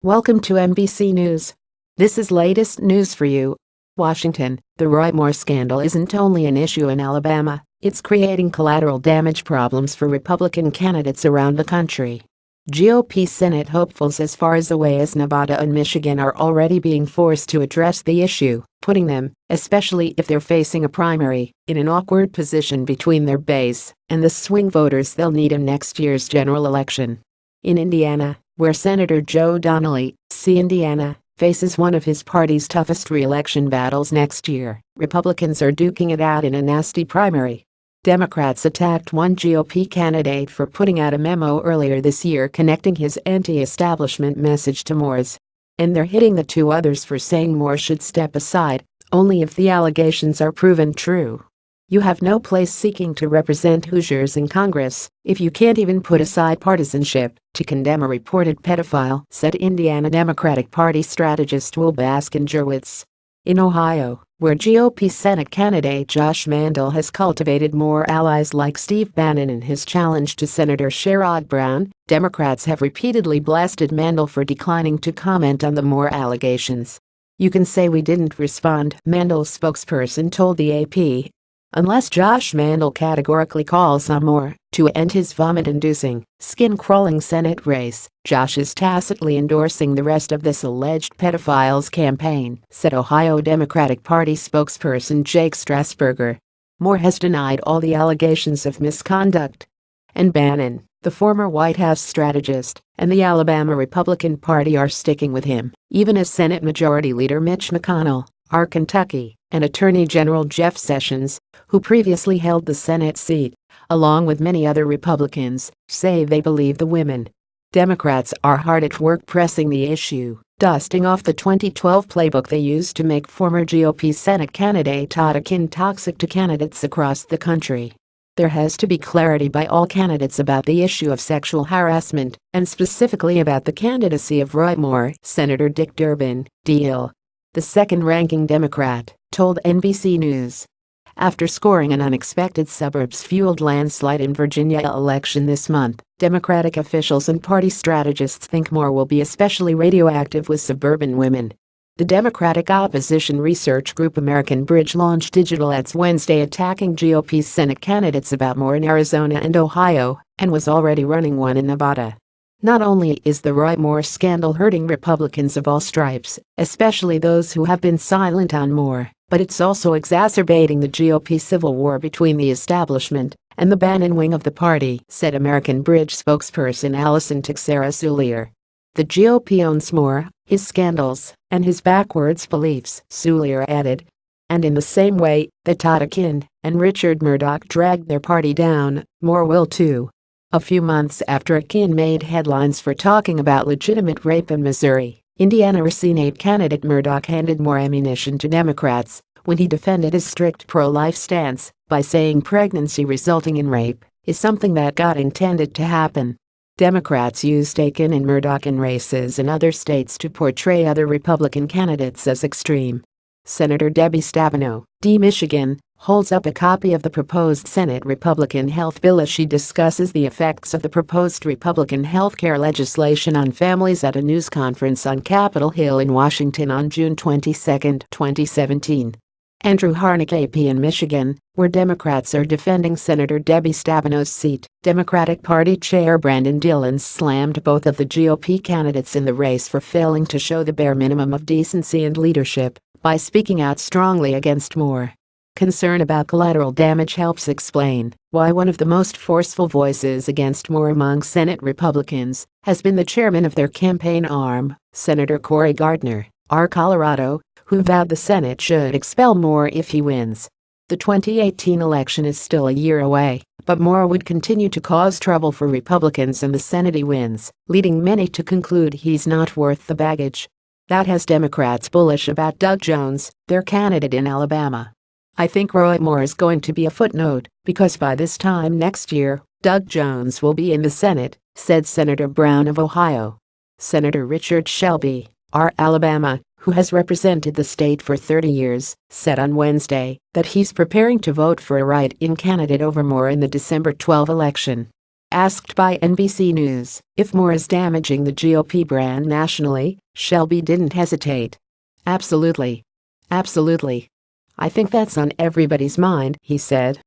Welcome to NBC News. This is latest news for you. Washington, the Roy Moore scandal isn't only an issue in Alabama, it's creating collateral damage problems for Republican candidates around the country. GOP Senate hopefuls as far away as Nevada and Michigan are already being forced to address the issue, putting them, especially if they're facing a primary, in an awkward position between their base and the swing voters they'll need in next year's general election. In Indiana, where Senator Joe Donnelly, C. Indiana, faces one of his party's toughest re-election battles next year, Republicans are duking it out in a nasty primary. Democrats attacked one GOP candidate for putting out a memo earlier this year connecting his anti-establishment message to Moore's. And they're hitting the two others for saying Moore should step aside, only if the allegations are proven true. You have no place seeking to represent Hoosiers in Congress if you can't even put aside partisanship to condemn a reported pedophile, said Indiana Democratic Party strategist Will Baskin-Jerwitz. In Ohio, where GOP Senate candidate Josh Mandel has cultivated more allies like Steve Bannon in his challenge to Senator Sherrod Brown, Democrats have repeatedly blasted Mandel for declining to comment on the Moore allegations. "You can say we didn't respond," Mandel's spokesperson told the AP. Unless Josh Mandel categorically calls on Moore to end his vomit-inducing, skin-crawling Senate race, Josh is tacitly endorsing the rest of this alleged pedophile's campaign, said Ohio Democratic Party spokesperson Jake Strasburger. Moore has denied all the allegations of misconduct. And Bannon, the former White House strategist, and the Alabama Republican Party are sticking with him, even as Senate Majority Leader Mitch McConnell, our Kentucky, and Attorney General Jeff Sessions, who previously held the Senate seat, along with many other Republicans, say they believe the women. Democrats are hard at work pressing the issue, dusting off the 2012 playbook they used to make former GOP Senate candidate Todd Akin toxic to candidates across the country. There has to be clarity by all candidates about the issue of sexual harassment, and specifically about the candidacy of Roy Moore, Senator Dick Durbin, D.L., the second-ranking Democrat, told NBC News. After scoring an unexpected suburbs-fueled landslide in Virginia election this month, Democratic officials and party strategists think Moore will be especially radioactive with suburban women. The Democratic opposition research group American Bridge launched digital ads Wednesday attacking GOP Senate candidates about Moore in Arizona and Ohio, and was already running one in Nevada. Not only is the Roy Moore scandal hurting Republicans of all stripes, especially those who have been silent on Moore, but it's also exacerbating the GOP civil war between the establishment and the Bannon wing of the party, said American Bridge spokesperson Allison Teixeira-Soulier. The GOP owns Moore, his scandals, and his backwards beliefs, Soulier added. And in the same way that Todd Akin and Richard Murdoch dragged their party down, Moore will too. A few months after Akin made headlines for talking about legitimate rape in Missouri, Indiana Senate candidate Murdoch handed more ammunition to Democrats when he defended his strict pro-life stance by saying pregnancy resulting in rape is something that God intended to happen. Democrats used Akin and Murdoch in races in other states to portray other Republican candidates as extreme. Senator Debbie Stabenow, D. Michigan, holds up a copy of the proposed Senate Republican health bill as she discusses the effects of the proposed Republican health care legislation on families at a news conference on Capitol Hill in Washington on June 22, 2017. Andrew Harnack, AP in Michigan, where Democrats are defending Senator Debbie Stabenow's seat, Democratic Party Chair Brandon Dillon slammed both of the GOP candidates in the race for failing to show the bare minimum of decency and leadership by speaking out strongly against Moore. Concern about collateral damage helps explain why one of the most forceful voices against Moore among Senate Republicans has been the chairman of their campaign arm, Senator Cory Gardner, R. Colorado, who vowed the Senate should expel Moore if he wins. The 2018 election is still a year away, but Moore would continue to cause trouble for Republicans in the Senate he wins, leading many to conclude he's not worth the baggage. That has Democrats bullish about Doug Jones, their candidate in Alabama. "I think Roy Moore is going to be a footnote, because by this time next year, Doug Jones will be in the Senate," said Senator Brown of Ohio. Senator Richard Shelby, R. Alabama, who has represented the state for 30 years, said on Wednesday that he's preparing to vote for a write-in candidate over Moore in the December 12 election. Asked by NBC News if Moore is damaging the GOP brand nationally, Shelby didn't hesitate. "Absolutely. Absolutely. I think that's on everybody's mind," he said.